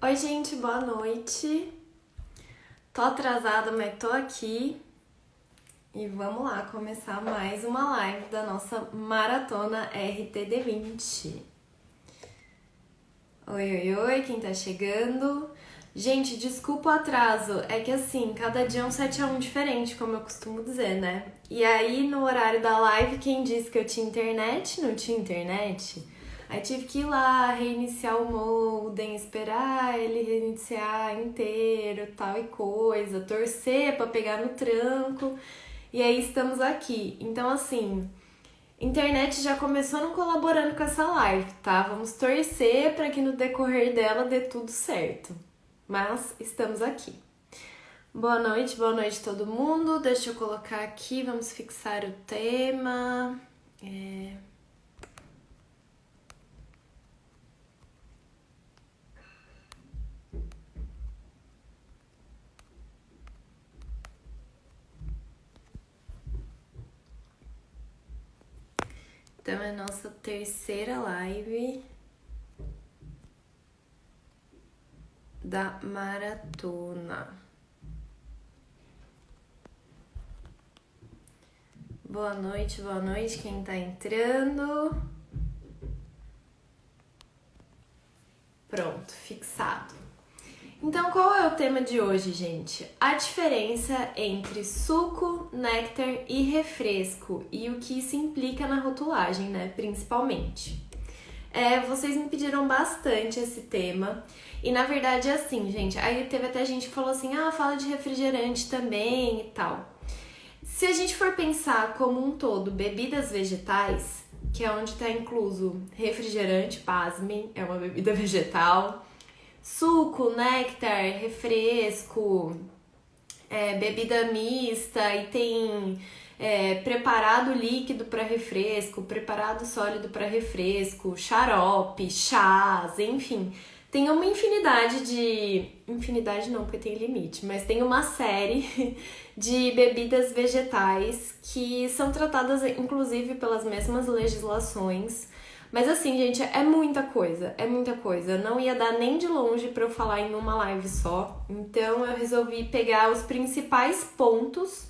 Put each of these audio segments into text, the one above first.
Oi, gente, boa noite. Tô atrasada, mas tô aqui. E vamos lá começar mais uma live da nossa maratona RTD20. Oi, quem tá chegando? Gente, desculpa o atraso, é que assim, cada dia é um 7x1 diferente, como eu costumo dizer, né? E aí, no horário da live, quem disse que eu tinha internet, não tinha internet. Aí tive que ir lá, reiniciar o modem, esperar ele reiniciar inteiro, tal e coisa, torcer pra pegar no tranco. E aí estamos aqui. Então, assim, internet já começou não colaborando com essa live, tá? Vamos torcer para que no decorrer dela dê tudo certo. Mas estamos aqui. Boa noite todo mundo. Deixa eu colocar aqui, vamos fixar o tema. Então é a nossa terceira live da maratona. Boa noite quem tá entrando. Pronto, fixado. Então, qual é o tema de hoje, gente? A diferença entre suco, néctar e refresco e o que isso implica na rotulagem, né? Principalmente. Vocês me pediram bastante esse tema e na verdade é assim, gente. Aí teve até gente que falou assim: fala de refrigerante também e tal. Se a gente for pensar como um todo, bebidas vegetais, que é onde está incluso refrigerante, pasmem, é uma bebida vegetal. Suco, néctar, refresco, bebida mista e tem preparado líquido para refresco, preparado sólido para refresco, xarope, chás, enfim. Tem uma infinidade de... Infinidade não, porque tem limite, mas tem uma série de bebidas vegetais que são tratadas, inclusive, pelas mesmas legislações. Mas assim, gente, é muita coisa. Não ia dar nem de longe pra eu falar em uma live só. Então eu resolvi pegar os principais pontos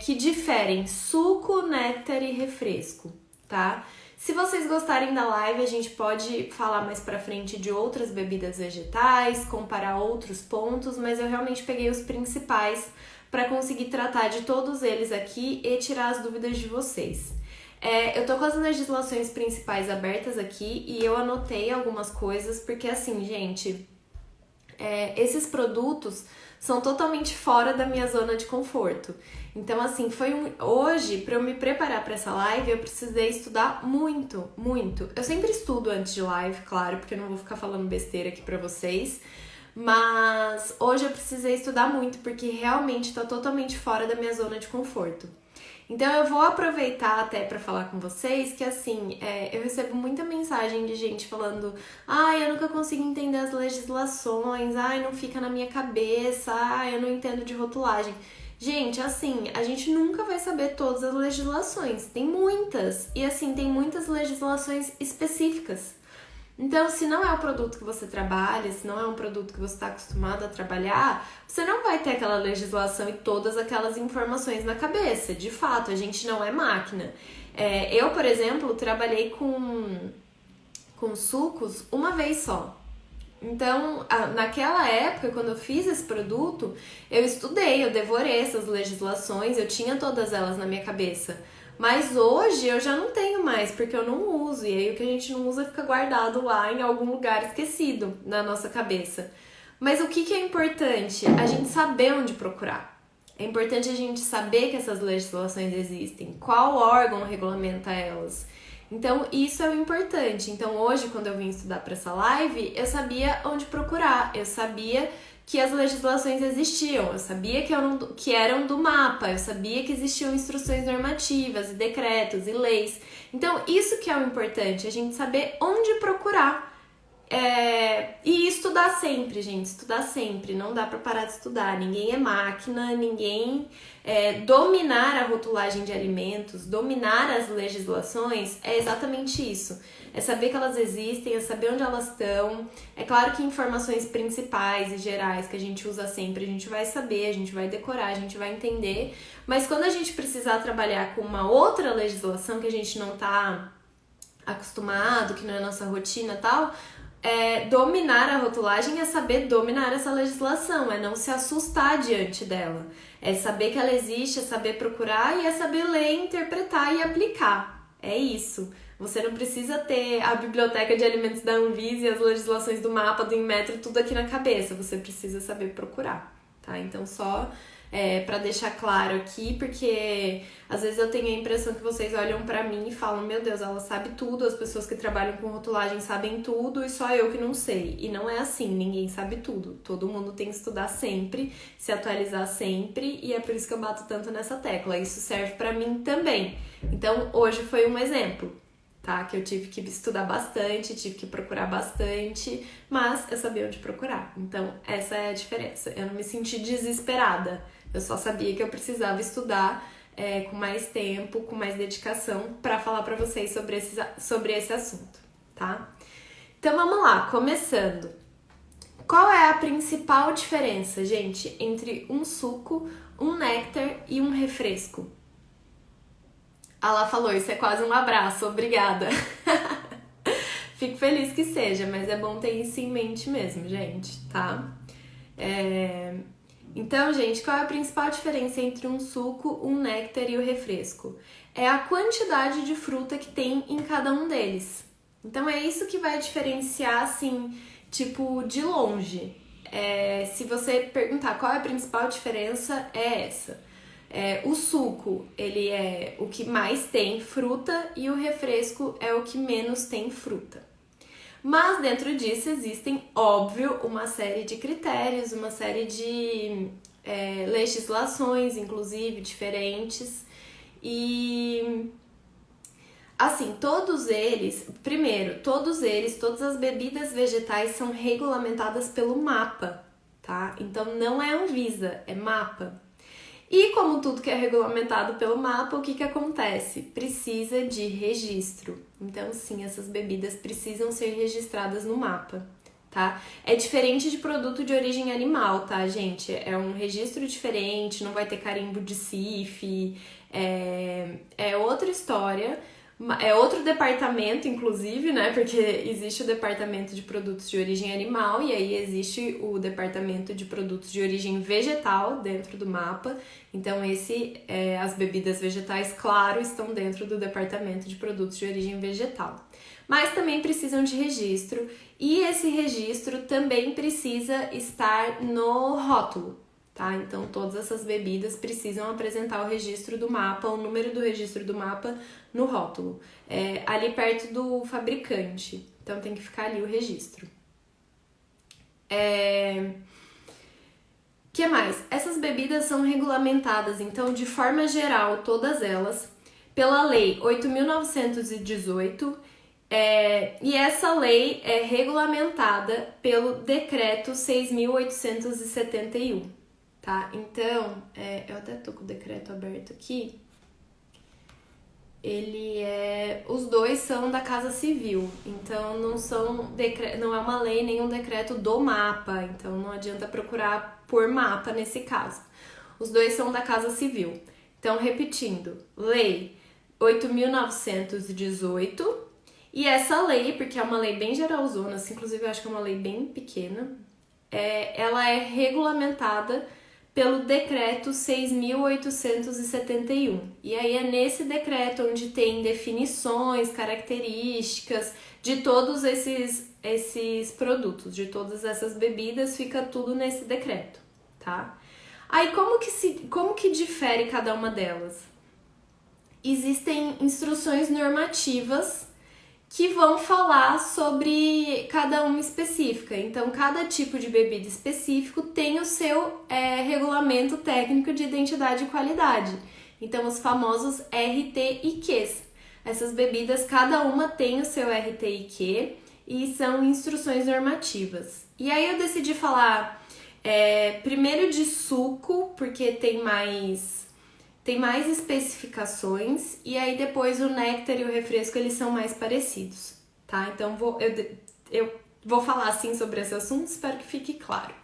que diferem suco, néctar e refresco, tá? Se vocês gostarem da live, a gente pode falar mais pra frente de outras bebidas vegetais, comparar outros pontos, mas eu realmente peguei os principais pra conseguir tratar de todos eles aqui e tirar as dúvidas de vocês. Eu tô com as legislações principais abertas aqui e eu anotei algumas coisas, porque assim, gente, esses produtos são totalmente fora da minha zona de conforto. Então, assim, hoje, pra eu me preparar pra essa live, eu precisei estudar muito, muito. Eu sempre estudo antes de live, claro, porque eu não vou ficar falando besteira aqui pra vocês. Mas hoje eu precisei estudar muito, porque realmente tá totalmente fora da minha zona de conforto. Então eu vou aproveitar até para falar com vocês que assim, eu recebo muita mensagem de gente falando: eu nunca consigo entender as legislações, não fica na minha cabeça, eu não entendo de rotulagem. Gente, assim, a gente nunca vai saber todas as legislações, tem muitas, e assim, tem muitas legislações específicas. Então, se não é o produto que você trabalha, se não é um produto que você está acostumado a trabalhar, você não vai ter aquela legislação e todas aquelas informações na cabeça. De fato, a gente não é máquina. Eu, por exemplo, trabalhei com sucos uma vez só. Então, naquela época, quando eu fiz esse produto, eu estudei, eu devorei essas legislações, eu tinha todas elas na minha cabeça. Mas hoje eu já não tenho mais, porque eu não uso. E aí o que a gente não usa fica guardado lá em algum lugar esquecido na nossa cabeça. Mas o que é importante? A gente saber onde procurar. É importante a gente saber que essas legislações existem, qual órgão regulamenta elas. Então isso é o importante. Então hoje, quando eu vim estudar para essa live, eu sabia onde procurar, eu sabia que as legislações existiam, eu sabia que eram do mapa, eu sabia que existiam instruções normativas e decretos e leis. Então, isso que é o importante, a gente saber onde procurar e estudar estudar sempre, gente, estudar sempre. Não dá pra parar de estudar. Ninguém é máquina, ninguém... dominar a rotulagem de alimentos, dominar as legislações é exatamente isso. É saber que elas existem, é saber onde elas estão. É claro que informações principais e gerais que a gente usa sempre, a gente vai saber, a gente vai decorar, a gente vai entender. Mas quando a gente precisar trabalhar com uma outra legislação que a gente não tá acostumado, que não é nossa rotina e tal, dominar a rotulagem é saber dominar essa legislação, é não se assustar diante dela. É saber que ela existe, é saber procurar e é saber ler, interpretar e aplicar. É isso. Você não precisa ter a biblioteca de alimentos da Anvisa e as legislações do mapa, do Inmetro, tudo aqui na cabeça. Você precisa saber procurar, tá? Então, só pra deixar claro aqui, porque às vezes eu tenho a impressão que vocês olham pra mim e falam: meu Deus, ela sabe tudo, as pessoas que trabalham com rotulagem sabem tudo e só eu que não sei. E não é assim, ninguém sabe tudo. Todo mundo tem que estudar sempre, se atualizar sempre, e é por isso que eu bato tanto nessa tecla. Isso serve pra mim também. Então, hoje foi um exemplo, tá? Que eu tive que estudar bastante, tive que procurar bastante, mas eu sabia onde procurar. Então, essa é a diferença. Eu não me senti desesperada. Eu só sabia que eu precisava estudar com mais tempo, com mais dedicação, pra falar pra vocês sobre esse assunto, tá? Então, vamos lá, começando. Qual é a principal diferença, gente, entre um suco, um néctar e um refresco? Ela falou, isso é quase um abraço, obrigada. Fico feliz que seja, mas é bom ter isso em mente mesmo, gente, tá? Então, gente, qual é a principal diferença entre um suco, um néctar e o refresco? É a quantidade de fruta que tem em cada um deles. Então, é isso que vai diferenciar, assim, tipo, de longe. Se você perguntar qual é a principal diferença, é essa. O suco, ele é o que mais tem fruta e o refresco é o que menos tem fruta. Mas dentro disso existem, óbvio, uma série de critérios, uma série de legislações, inclusive, diferentes. E, assim, todas as bebidas vegetais são regulamentadas pelo MAPA, tá? Então não é Anvisa, é MAPA. E como tudo que é regulamentado pelo MAPA, o que acontece? Precisa de registro. Então, sim, essas bebidas precisam ser registradas no MAPA, tá? É diferente de produto de origem animal, tá, gente? É um registro diferente, não vai ter carimbo de CIF, é outra história. É outro departamento, inclusive, né? Porque existe o departamento de produtos de origem animal e aí existe o departamento de produtos de origem vegetal dentro do MAPA. Então, as bebidas vegetais, claro, estão dentro do departamento de produtos de origem vegetal. Mas também precisam de registro e esse registro também precisa estar no rótulo. Tá? Então, todas essas bebidas precisam apresentar o registro do MAPA, o número do registro do MAPA no rótulo, ali perto do fabricante. Então, tem que ficar ali o registro. Que mais? Essas bebidas são regulamentadas, então, de forma geral, todas elas, pela Lei 8.918, e essa lei é regulamentada pelo Decreto 6.871. Tá? Então, eu até tô com o decreto aberto aqui. Os dois são da Casa Civil, então não é uma lei nem um decreto do MAPA, então não adianta procurar por MAPA nesse caso. Os dois são da Casa Civil. Então, repetindo, Lei 8.918, e essa lei, porque é uma lei bem geralzona, assim, inclusive eu acho que é uma lei bem pequena, ela é regulamentada pelo Decreto 6.871. E aí é nesse decreto onde tem definições, características de todos esses produtos, de todas essas bebidas, fica tudo nesse decreto, tá? Aí como que difere cada uma delas? Existem instruções normativas que vão falar sobre cada uma específica. Então, cada tipo de bebida específico tem o seu regulamento técnico de identidade e qualidade. Então, os famosos RT e Qs. Essas bebidas, cada uma tem o seu RT e Q, e são instruções normativas. E aí eu decidi falar primeiro de suco, porque tem mais especificações, e aí depois o néctar e o refresco, eles são mais parecidos, tá? Então eu vou falar assim sobre esse assunto, espero que fique claro.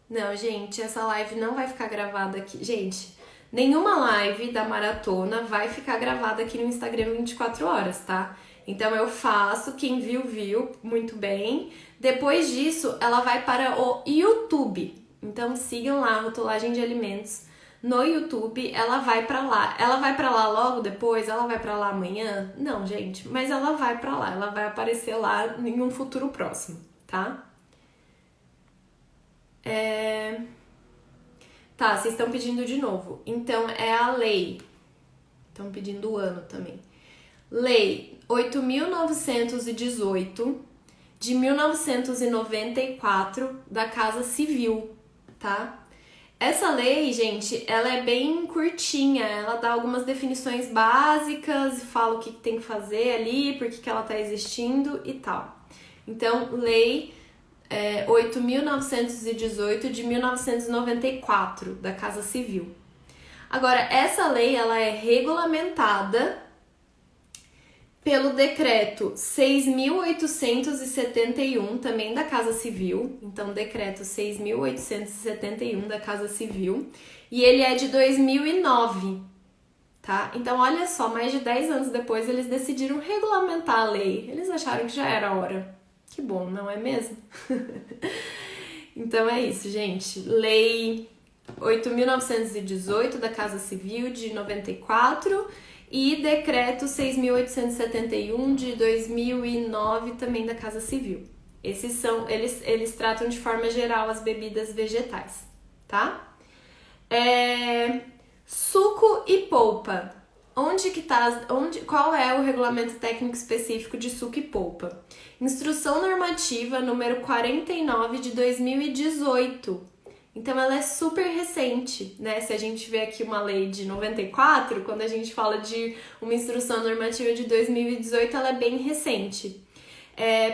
Não, gente, essa live não vai ficar gravada aqui. Gente, nenhuma live da maratona vai ficar gravada aqui no Instagram 24 horas, tá? Então eu faço, quem viu, muito bem. Depois disso, ela vai para o YouTube. Então sigam lá a Rotulagem de Alimentos no YouTube, ela vai pra lá. Ela vai pra lá logo depois? Ela vai pra lá amanhã? Não, gente, mas ela vai pra lá. Ela vai aparecer lá em um futuro próximo, tá? Tá, vocês estão pedindo de novo. Então, é a lei. Estão pedindo o ano também. Lei 8.918 de 1994 da Casa Civil, tá? Essa lei, gente, ela é bem curtinha. Ela dá algumas definições básicas, fala o que tem que fazer ali, por que ela tá existindo e tal. Então, lei 8.918 de 1994 da Casa Civil. Agora, essa lei ela é regulamentada pelo decreto 6.871, também da Casa Civil. Então, decreto 6.871 da Casa Civil. E ele é de 2009, tá? Então, olha só, mais de 10 anos depois, eles decidiram regulamentar a lei. Eles acharam que já era hora. Que bom, não é mesmo? Então é isso, gente. Lei 8.918 da Casa Civil de 94 e decreto 6.871 de 2009 também da Casa Civil. Eles tratam de forma geral as bebidas vegetais, tá? Suco e polpa. Qual é o regulamento técnico específico de suco e polpa? Instrução normativa número 49 de 2018. Então ela é super recente, né? Se a gente vê aqui uma lei de 94, quando a gente fala de uma instrução normativa de 2018, ela é bem recente.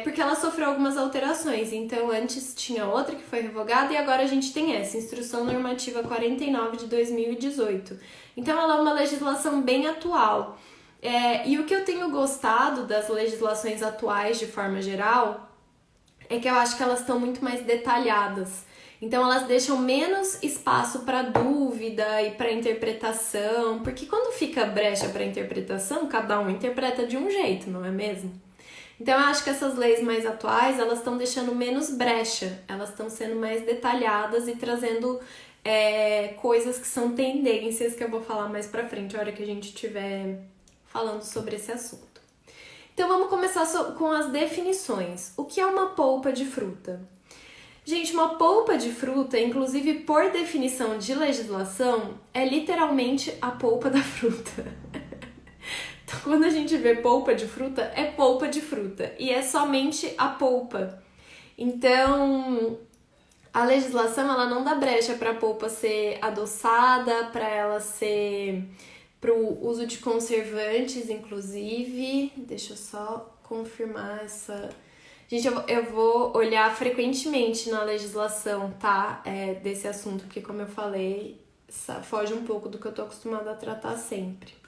Porque ela sofreu algumas alterações. Então antes tinha outra que foi revogada e agora a gente tem essa, Instrução Normativa 49 de 2018. Então ela é uma legislação bem atual. E o que eu tenho gostado das legislações atuais de forma geral é que eu acho que elas estão muito mais detalhadas. Então elas deixam menos espaço para dúvida e para interpretação, porque quando fica brecha para interpretação, cada um interpreta de um jeito, não é mesmo? Então eu acho que essas leis mais atuais, elas estão deixando menos brecha, elas estão sendo mais detalhadas e trazendo coisas que são tendências que eu vou falar mais pra frente, a hora que a gente estiver falando sobre esse assunto. Então vamos começar com as definições. O que é uma polpa de fruta? Gente, uma polpa de fruta, inclusive por definição de legislação, é literalmente a polpa da fruta. Então, quando a gente vê polpa de fruta, é polpa de fruta e é somente a polpa. Então, a legislação ela não dá brecha para a polpa ser adoçada, para ela ser para o uso de conservantes, inclusive. Deixa eu só confirmar essa. Gente, eu vou olhar frequentemente na legislação, tá? Desse assunto, porque como eu falei, foge um pouco do que eu tô acostumada a tratar sempre.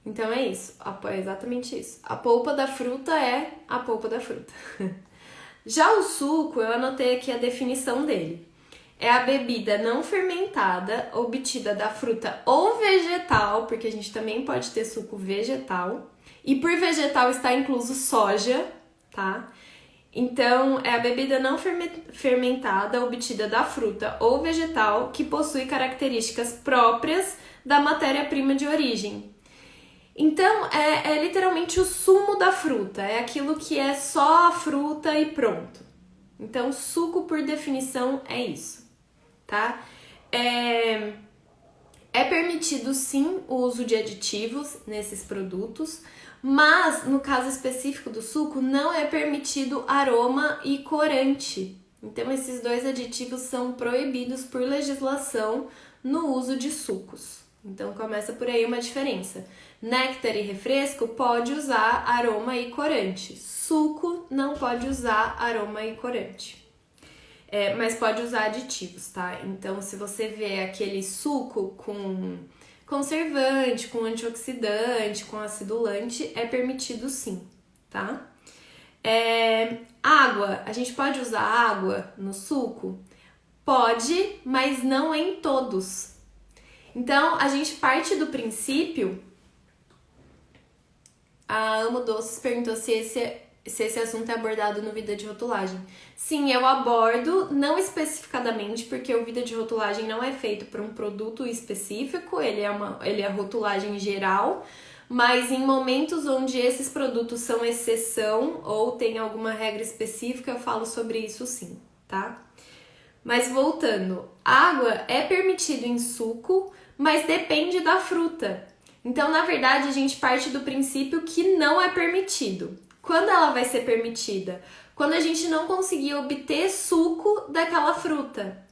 Então é isso, é exatamente isso. A polpa da fruta é a polpa da fruta. Já o suco, eu anotei aqui a definição dele. É a bebida não fermentada, obtida da fruta ou vegetal, porque a gente também pode ter suco vegetal. E por vegetal está incluso soja, tá? Então, é a bebida não fermentada, obtida da fruta ou vegetal, que possui características próprias da matéria-prima de origem. Então, é literalmente o sumo da fruta, é aquilo que é só a fruta e pronto. Então, suco, por definição, é isso, tá? É permitido, sim, o uso de aditivos nesses produtos, mas, no caso específico do suco, não é permitido aroma e corante, Então, esses dois aditivos são proibidos por legislação no uso de sucos. Então, começa por aí uma diferença. Néctar e refresco pode usar aroma e corante. Suco não pode usar aroma e corante. Mas pode usar aditivos, tá? Então, se você vê aquele suco com conservante, com antioxidante, com acidulante, é permitido sim, tá? Água, a gente pode usar água no suco? Pode, mas não em todos. Então, a gente parte do princípio... A Amo Doces perguntou se esse assunto é abordado no Vida de Rotulagem. Sim, eu abordo, não especificadamente, porque o Vida de Rotulagem não é feito para um produto específico, ele é rotulagem geral, mas em momentos onde esses produtos são exceção ou tem alguma regra específica, eu falo sobre isso sim, tá? Mas voltando, água é permitido em suco, mas depende da fruta. Então, na verdade, a gente parte do princípio que não é permitido. Quando ela vai ser permitida? Quando a gente não conseguir obter suco daquela fruta.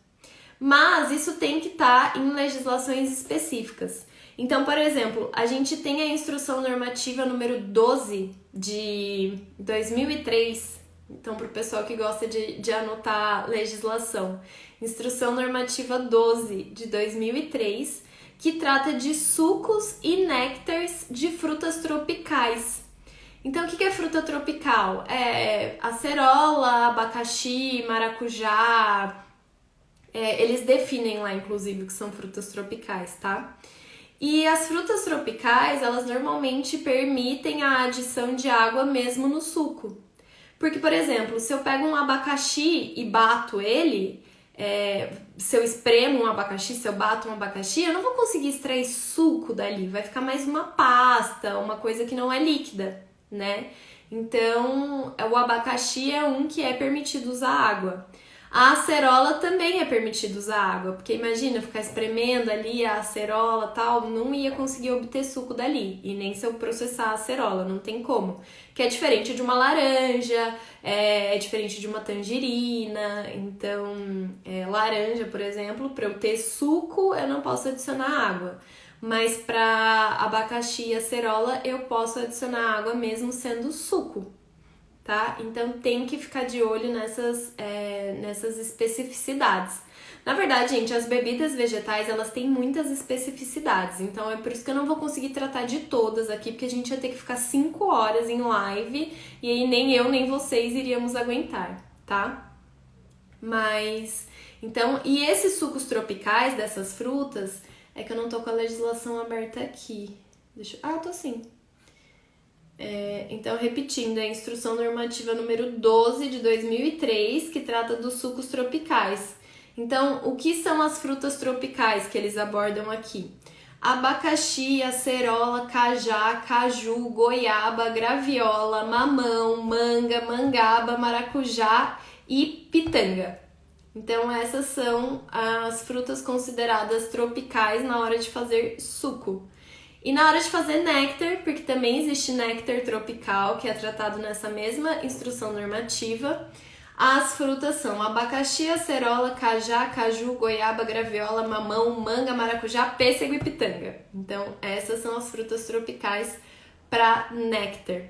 Mas isso tem que estar em legislações específicas. Então, por exemplo, a gente tem a Instrução Normativa número 12 de 2003. Então, para o pessoal que gosta de anotar legislação. Instrução Normativa 12 de 2003, que trata de sucos e néctares de frutas tropicais. Então, o que é fruta tropical? É acerola, abacaxi, maracujá. Eles definem lá, inclusive, que são frutas tropicais, tá? E as frutas tropicais, elas normalmente permitem a adição de água mesmo no suco. Porque, por exemplo, se eu pego um abacaxi e bato ele... se eu espremo um abacaxi, se eu bato um abacaxi, eu não vou conseguir extrair suco dali, vai ficar mais uma pasta, uma coisa que não é líquida, né? Então, o abacaxi é um que é permitido usar água. A acerola também é permitido usar água, porque imagina ficar espremendo ali a acerola e tal, não ia conseguir obter suco dali, e nem se eu processar a acerola, não tem como. Que é diferente de uma laranja, é diferente de uma tangerina, então laranja, por exemplo, para eu ter suco eu não posso adicionar água. Mas para abacaxi e acerola eu posso adicionar água mesmo sendo suco. Tá? Então tem que ficar de olho nessas especificidades. Na verdade, gente, as bebidas vegetais, elas têm muitas especificidades, então é por isso que eu não vou conseguir tratar de todas aqui, porque a gente ia ter que ficar 5 horas em live, e aí nem eu nem vocês iríamos aguentar, tá? Mas, então, e esses sucos tropicais dessas frutas, é que eu não tô com a legislação aberta aqui. Tô sim. Então, repetindo, é a Instrução Normativa número 12 de 2003, que trata dos sucos tropicais. Então, o que são as frutas tropicais que eles abordam aqui? Abacaxi, acerola, cajá, caju, goiaba, graviola, mamão, manga, mangaba, maracujá e pitanga. Então, essas são as frutas consideradas tropicais na hora de fazer suco. E na hora de fazer néctar, porque também existe néctar tropical, que é tratado nessa mesma instrução normativa, as frutas são abacaxi, acerola, cajá, caju, goiaba, graviola, mamão, manga, maracujá, pêssego e pitanga. Então, essas são as frutas tropicais para néctar,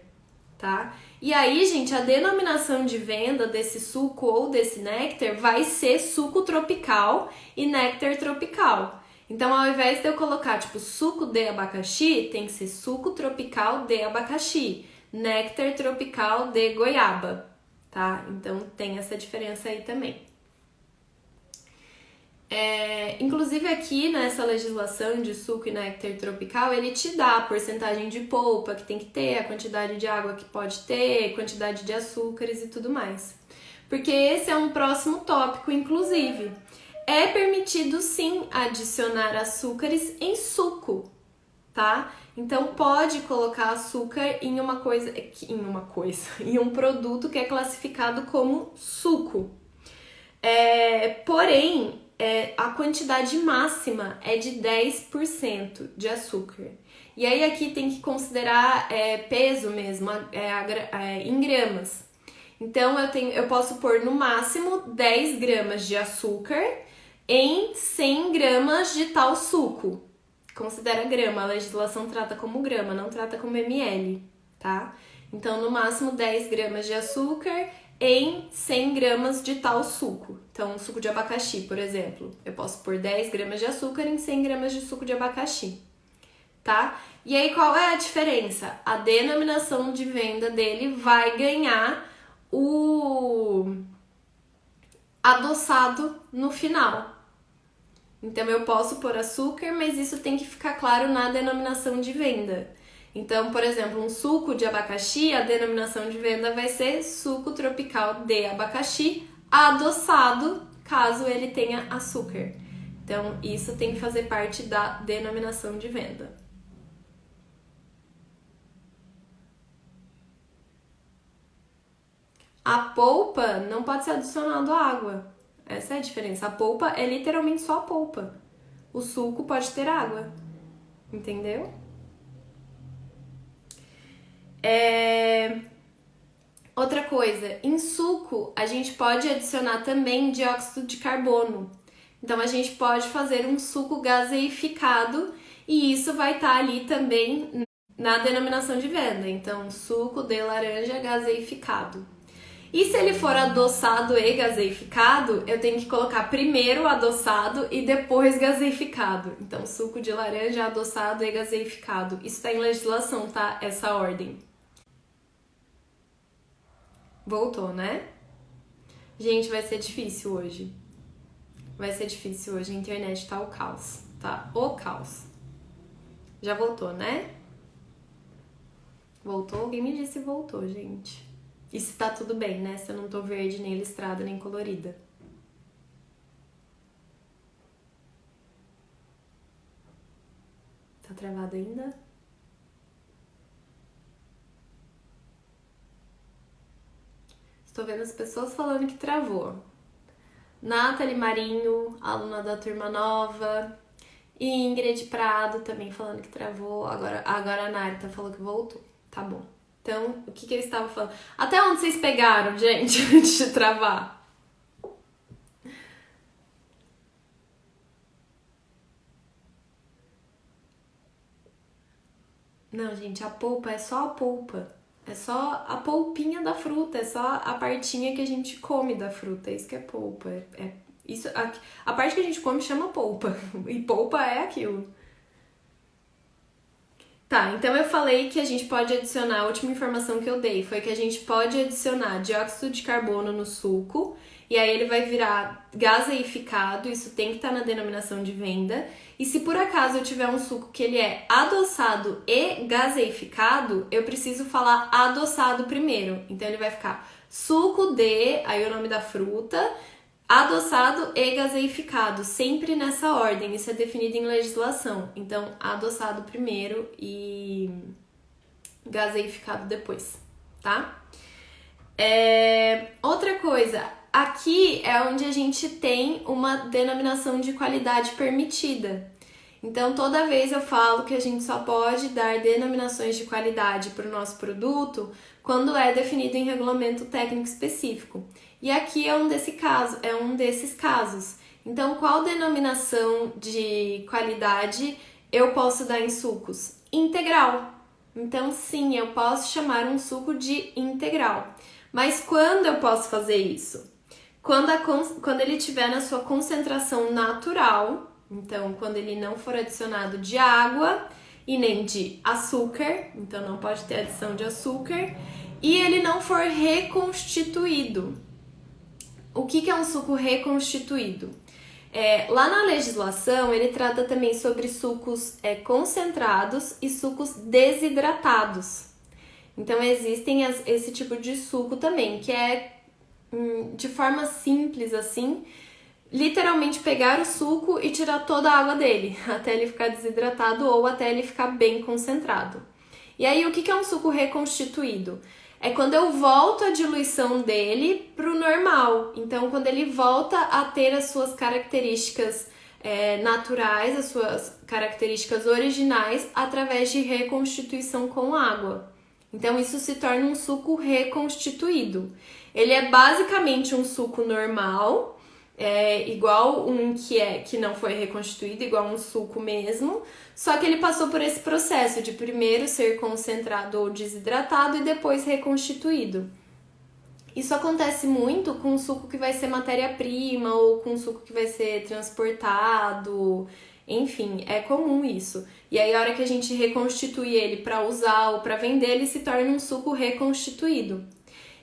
tá? E aí, gente, a denominação de venda desse suco ou desse néctar vai ser suco tropical e néctar tropical. Então, ao invés de eu colocar, tipo, suco de abacaxi, tem que ser suco tropical de abacaxi, néctar tropical de goiaba, tá? Então, tem essa diferença aí também. Inclusive, aqui nessa legislação de suco e néctar tropical, ele te dá a porcentagem de polpa que tem que ter, a quantidade de água que pode ter, quantidade de açúcares e tudo mais. Porque esse é um próximo tópico, inclusive. É permitido sim adicionar açúcares em suco, tá? Então pode colocar açúcar em um produto que é classificado como suco. Porém, a quantidade máxima é de 10% de açúcar. E aí aqui tem que considerar peso mesmo, em gramas. Então eu posso pôr no máximo 10 gramas de açúcar em 100 gramas de tal suco. Considera grama, a legislação trata como grama, não trata como ml, tá? Então, no máximo 10 gramas de açúcar em 100 gramas de tal suco. Então, suco de abacaxi, por exemplo, eu posso pôr 10 gramas de açúcar em 100 gramas de suco de abacaxi, tá? E aí, qual é a diferença? A denominação de venda dele vai ganhar o adoçado no final. Então, eu posso pôr açúcar, mas isso tem que ficar claro na denominação de venda. Então, por exemplo, um suco de abacaxi, a denominação de venda vai ser suco tropical de abacaxi adoçado, caso ele tenha açúcar. Então, isso tem que fazer parte da denominação de venda. A polpa não pode ser adicionado à água. Essa é a diferença. A polpa é literalmente só a polpa. O suco pode ter água. Entendeu? Outra coisa, em suco a gente pode adicionar também dióxido de carbono. Então a gente pode fazer um suco gaseificado e isso vai estar ali também na denominação de venda. Então, suco de laranja gaseificado. E se ele for adoçado e gaseificado, eu tenho que colocar primeiro adoçado e depois gaseificado. Então, suco de laranja adoçado e gaseificado. Isso tá em legislação, tá? Essa ordem. Voltou, né? Gente, vai ser difícil hoje. Vai ser difícil hoje. A internet tá o caos. Tá o caos. Já voltou, né? Voltou? Alguém me disse voltou, gente. E se tá tudo bem, né? Se eu não tô verde, nem listrada, nem colorida. Tá travado ainda? Estou vendo as pessoas falando que travou. Nathalie Marinho, aluna da turma nova. Ingrid Prado também falando que travou. Agora a Narita falou que voltou. Tá bom. Então, o que eu estava falando? Até onde vocês pegaram, gente, antes de travar? Não, gente, a polpa é só a polpa. É só a polpinha da fruta, é só a partinha que a gente come da fruta. É isso que é polpa. Isso, a parte que a gente come chama polpa. E polpa é aquilo. Tá, então eu falei que a gente pode adicionar, a última informação que eu dei foi que a gente pode adicionar dióxido de carbono no suco, e aí ele vai virar gaseificado, isso tem que estar na denominação de venda. E se por acaso eu tiver um suco que ele é adoçado e gaseificado, eu preciso falar adoçado primeiro. Então ele vai ficar suco de, aí o nome da fruta, adoçado e gaseificado, sempre nessa ordem, isso é definido em legislação. Então, adoçado primeiro e gaseificado depois, tá? Outra coisa, aqui é onde a gente tem uma denominação de qualidade permitida. Então, toda vez eu falo que a gente só pode dar denominações de qualidade para o nosso produto quando é definido em regulamento técnico específico. E aqui é um desses casos. Então, qual denominação de qualidade eu posso dar em sucos? Integral. Então, sim, eu posso chamar um suco de integral. Mas quando eu posso fazer isso? Quando ele estiver na sua concentração natural, então quando ele não for adicionado de água e nem de açúcar, então não pode ter adição de açúcar, e ele não for reconstituído. O que é um suco reconstituído? Lá na legislação, ele trata também sobre sucos concentrados e sucos desidratados. Então, existem esse tipo de suco também, que é de forma simples assim, literalmente pegar o suco e tirar toda a água dele, até ele ficar desidratado ou até ele ficar bem concentrado. E aí, o que é um suco reconstituído? É quando eu volto a diluição dele para o normal. Então, quando ele volta a ter as suas características naturais, as suas características originais, através de reconstituição com água. Então, isso se torna um suco reconstituído. Ele é basicamente um suco normal, igual um que não foi reconstituído, igual um suco mesmo, só que ele passou por esse processo de primeiro ser concentrado ou desidratado e depois reconstituído. Isso acontece muito com suco que vai ser matéria-prima ou com suco que vai ser transportado, enfim, é comum isso. E aí, a hora que a gente reconstitui ele para usar ou para vender, ele se torna um suco reconstituído.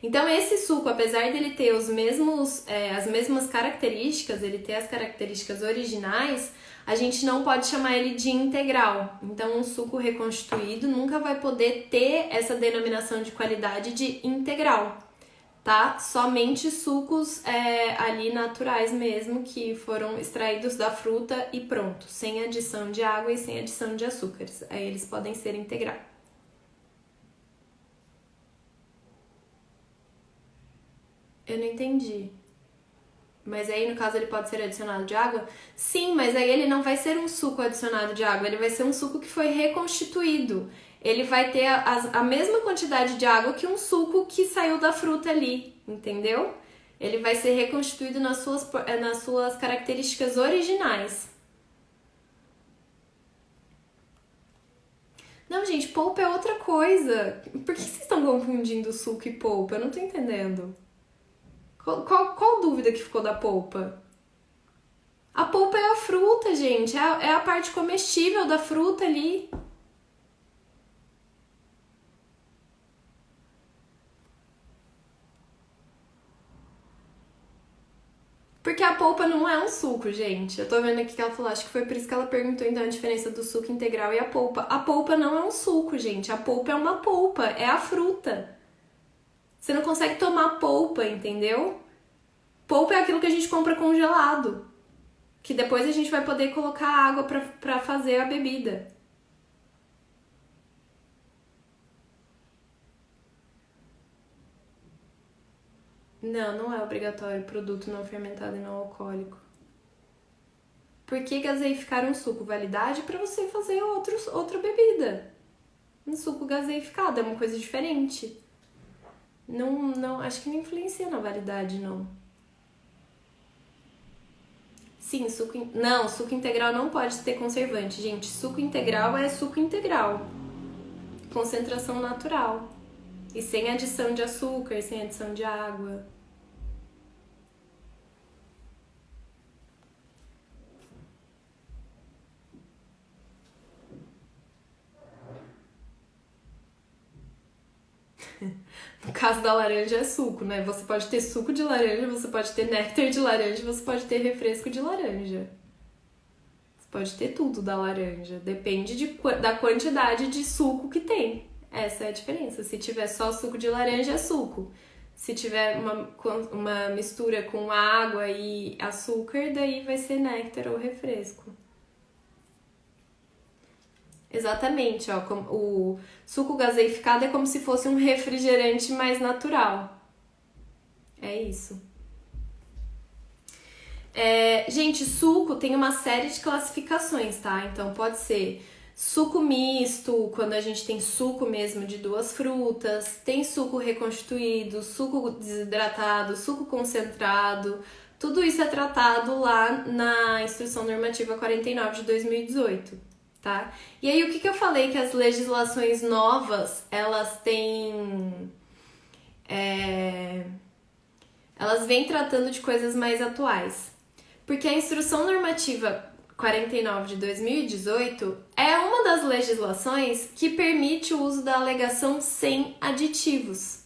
Então, esse suco, apesar dele ter as mesmas características, ele ter as características originais, a gente não pode chamar ele de integral. Então, um suco reconstituído nunca vai poder ter essa denominação de qualidade de integral, tá? Somente sucos ali naturais mesmo, que foram extraídos da fruta e pronto, sem adição de água e sem adição de açúcares. Aí eles podem ser integral. Eu não entendi. Mas aí, no caso, ele pode ser adicionado de água? Sim, mas aí ele não vai ser um suco adicionado de água, ele vai ser um suco que foi reconstituído. Ele vai ter a mesma quantidade de água que um suco que saiu da fruta ali, entendeu? Ele vai ser reconstituído nas suas características originais. Não, gente, polpa é outra coisa. Por que vocês estão confundindo suco e polpa? Eu não tô entendendo. Qual dúvida que ficou da polpa? A polpa é a fruta, gente. É a parte comestível da fruta ali. Porque a polpa não é um suco, gente. Eu tô vendo aqui que ela falou, acho que foi por isso que ela perguntou então a diferença do suco integral e a polpa. A polpa não é um suco, gente. A polpa é uma polpa, é a fruta. Você não consegue tomar polpa, entendeu? Polpa é aquilo que a gente compra congelado, que depois a gente vai poder colocar água pra fazer a bebida. Não é obrigatório produto não fermentado e não alcoólico. Por que gaseificar um suco? Validade para você fazer outra bebida. Um suco gaseificado é uma coisa diferente. Não, acho que não influencia na validade, não. Sim, suco integral não pode ter conservante, gente. Suco integral é suco integral. Concentração natural. E sem adição de açúcar, sem adição de água. No caso da laranja é suco, né? Você pode ter suco de laranja, você pode ter néctar de laranja, você pode ter refresco de laranja. Você pode ter tudo da laranja. Depende da quantidade de suco que tem. Essa é a diferença. Se tiver só suco de laranja, é suco. Se tiver uma mistura com água e açúcar, daí vai ser néctar ou refresco. Exatamente, ó. O suco gaseificado é como se fosse um refrigerante mais natural. É isso. Gente, suco tem uma série de classificações, tá? Então pode ser suco misto, quando a gente tem suco mesmo de duas frutas, tem suco reconstituído, suco desidratado, suco concentrado. Tudo isso é tratado lá na Instrução Normativa 49 de 2018. Tá? E aí, o que eu falei? Que as legislações novas, elas têm... elas vêm tratando de coisas mais atuais. Porque a Instrução Normativa 49 de 2018 é uma das legislações que permite o uso da alegação sem aditivos.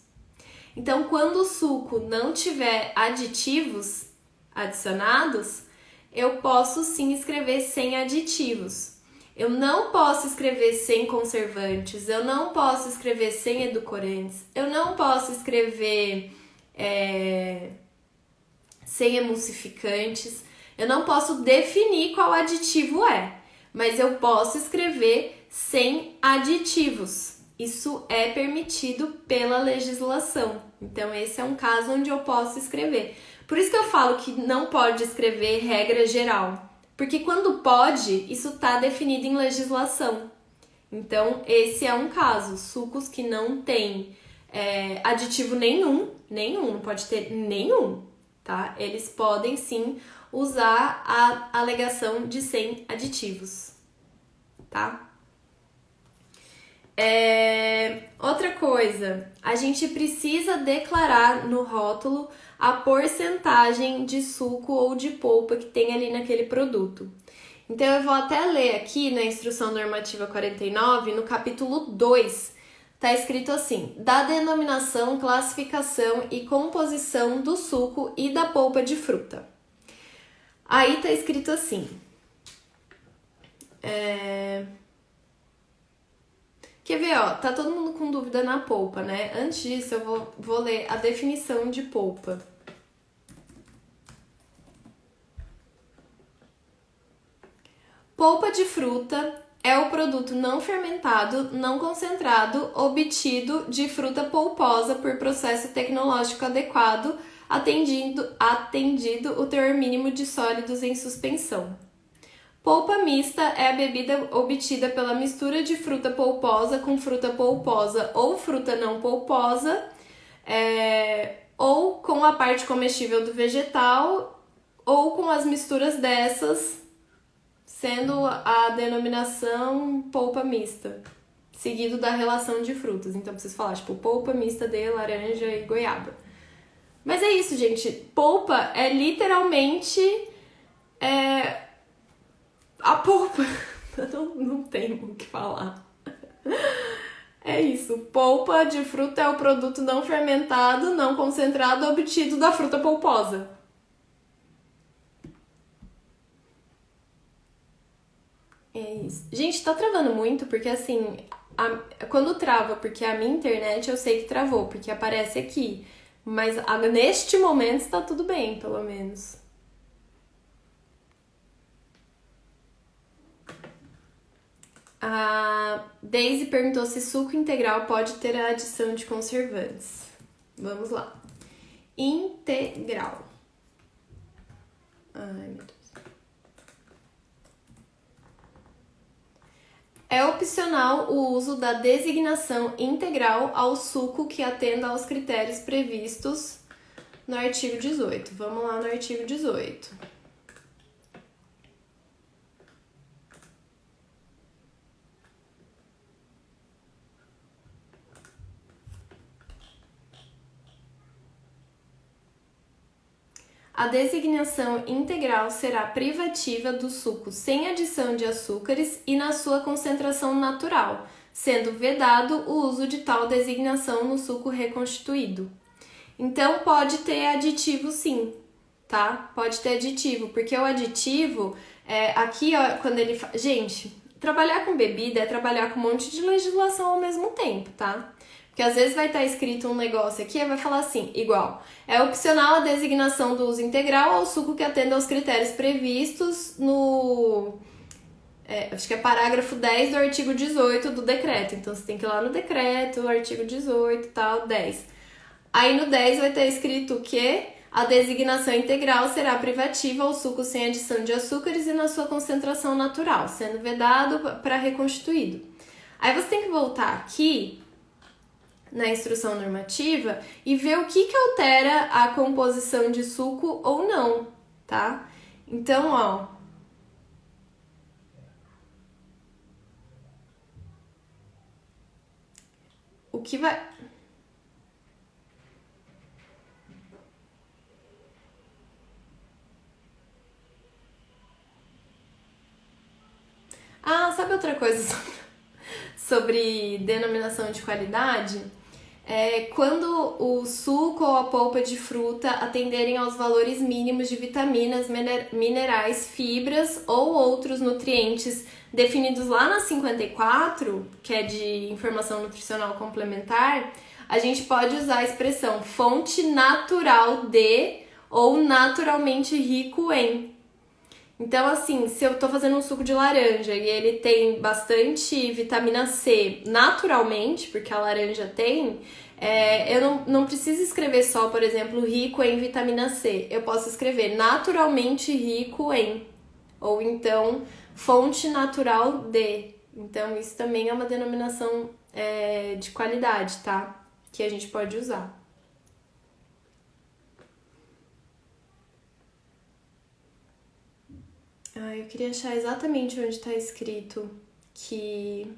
Então, quando o suco não tiver aditivos adicionados, eu posso sim escrever sem aditivos. Eu não posso escrever sem conservantes, eu não posso escrever sem edulcorantes, eu não posso escrever sem emulsificantes, eu não posso definir qual aditivo é, mas eu posso escrever sem aditivos. Isso é permitido pela legislação. Então, esse é um caso onde eu posso escrever. Por isso que eu falo que não pode escrever regra geral. Porque quando pode, isso está definido em legislação. Então, esse é um caso. Sucos que não têm aditivo nenhum, não pode ter nenhum, tá? Eles podem sim usar a alegação de sem aditivos, tá? Outra coisa, a gente precisa declarar no rótulo a porcentagem de suco ou de polpa que tem ali naquele produto. Então, eu vou até ler aqui na Instrução Normativa 49, no capítulo 2, tá escrito assim: da denominação, classificação e composição do suco e da polpa de fruta. Aí tá escrito assim. Quer ver, ó, tá todo mundo com dúvida na polpa, né? Antes disso, eu vou ler a definição de polpa. Polpa de fruta é o produto não fermentado, não concentrado, obtido de fruta polposa por processo tecnológico adequado, atendido o teor mínimo de sólidos em suspensão. Polpa mista é a bebida obtida pela mistura de fruta polposa com fruta polposa ou fruta não polposa, ou com a parte comestível do vegetal, ou com as misturas dessas, sendo a denominação polpa mista, seguido da relação de frutas. Então, preciso falar, tipo, polpa mista de laranja e goiaba. Mas é isso, gente. Polpa é literalmente a polpa. Não tem o que falar. É isso. Polpa de fruta é o produto não fermentado, não concentrado, obtido da fruta polposa. É isso. Gente, tá travando muito, porque assim, quando trava, porque a minha internet eu sei que travou, porque aparece aqui. Mas neste momento está tudo bem, pelo menos. A Daisy perguntou se suco integral pode ter a adição de conservantes. Vamos lá. Integral. Ai, meu Deus. É opcional o uso da designação integral ao suco que atenda aos critérios previstos no artigo 18. Vamos lá no artigo 18. A designação integral será privativa do suco sem adição de açúcares e na sua concentração natural, sendo vedado o uso de tal designação no suco reconstituído. Então, pode ter aditivo sim, tá? Pode ter aditivo, porque o aditivo, aqui, ó, quando ele... Gente, trabalhar com bebida é trabalhar com um monte de legislação ao mesmo tempo, tá? Porque às vezes vai estar escrito um negócio aqui e vai falar assim, igual. É opcional a designação do uso integral ao suco que atenda aos critérios previstos no... acho que é parágrafo 10 do artigo 18 do decreto. Então, você tem que ir lá no decreto, artigo 18 e tal, 10. Aí no 10 vai estar escrito que a designação integral será privativa ao suco sem adição de açúcares e na sua concentração natural, sendo vedado para reconstituído. Aí você tem que voltar aqui na instrução normativa e ver o que altera a composição de suco ou não, tá? Então, ó, o que vai... Ah, sabe outra coisa sobre denominação de qualidade? Quando o suco ou a polpa de fruta atenderem aos valores mínimos de vitaminas, minerais, fibras ou outros nutrientes definidos lá na 54, que é de informação nutricional complementar, a gente pode usar a expressão fonte natural de ou naturalmente rico em. Então, assim, se eu tô fazendo um suco de laranja e ele tem bastante vitamina C naturalmente, porque a laranja tem, eu não preciso escrever só, por exemplo, rico em vitamina C. Eu posso escrever naturalmente rico em, ou então fonte natural de. Então, isso também é uma denominação de qualidade, tá? que a gente pode usar. Eu queria achar exatamente onde está escrito que...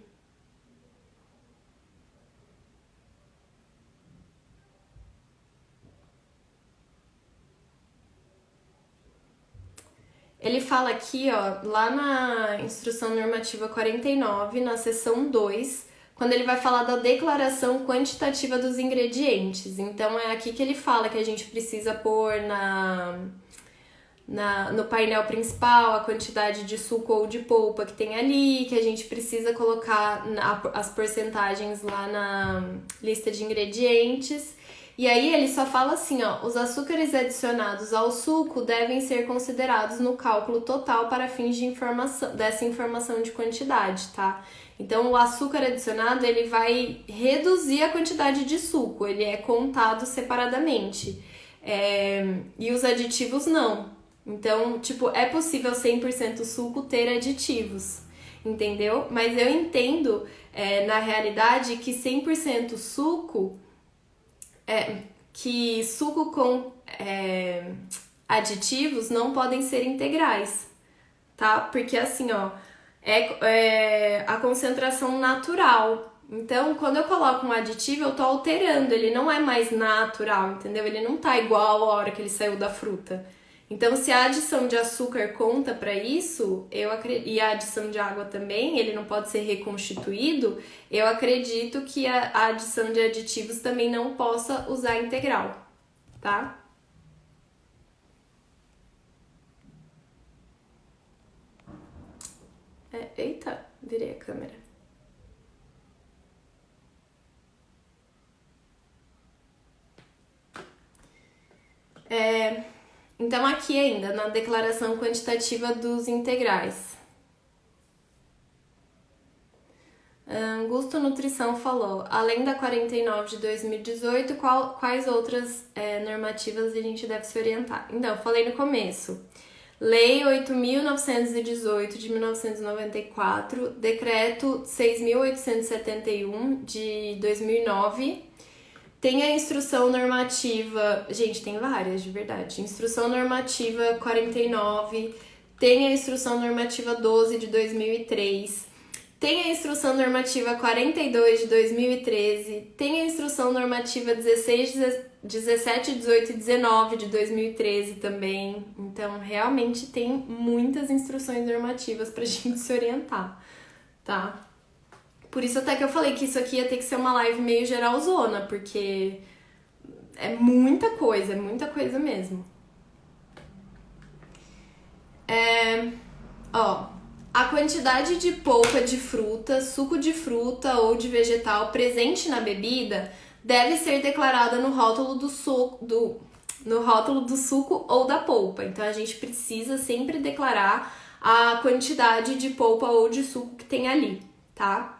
Ele fala aqui, ó, lá na Instrução Normativa 49, na seção 2, quando ele vai falar da declaração quantitativa dos ingredientes. Então, é aqui que ele fala que a gente precisa pôr no painel principal a quantidade de suco ou de polpa que tem ali, que a gente precisa colocar as porcentagens lá na lista de ingredientes. E aí ele só fala assim, ó, os açúcares adicionados ao suco devem ser considerados no cálculo total para fins de dessa informação de quantidade, tá? Então o açúcar adicionado, ele vai reduzir a quantidade de suco, ele é contado separadamente. E os aditivos não. Então, tipo, é possível 100% suco ter aditivos, entendeu? Mas eu entendo, na realidade, que 100% suco... que suco com aditivos não podem ser integrais, tá? Porque assim, ó, é a concentração natural. Então, quando eu coloco um aditivo, eu tô alterando, ele não é mais natural, entendeu? Ele não tá igual a hora que ele saiu da fruta. Então, se a adição de açúcar conta para isso, e a adição de água também, ele não pode ser reconstituído, eu acredito que a adição de aditivos também não possa usar integral, tá? Eita, virei a câmera. Então, aqui ainda, na declaração quantitativa dos integrais. Gusto Nutrição falou, além da 49 de 2018, quais outras normativas a gente deve se orientar? Então, eu falei no começo. Lei 8.918 de 1994, Decreto 6.871 de 2009, tem a Instrução Normativa... Gente, tem várias, de verdade. Instrução Normativa 49, tem a Instrução Normativa 12 de 2003, tem a Instrução Normativa 42 de 2013, tem a Instrução Normativa 16, 17, 18 e 19 de 2013 também. Então, realmente tem muitas instruções normativas pra gente se orientar, tá? Por isso até que eu falei que isso aqui ia ter que ser uma live meio geralzona, porque é muita coisa mesmo. A quantidade de polpa de fruta, suco de fruta ou de vegetal presente na bebida deve ser declarada no rótulo do suco ou da polpa. Então, a gente precisa sempre declarar a quantidade de polpa ou de suco que tem ali, tá?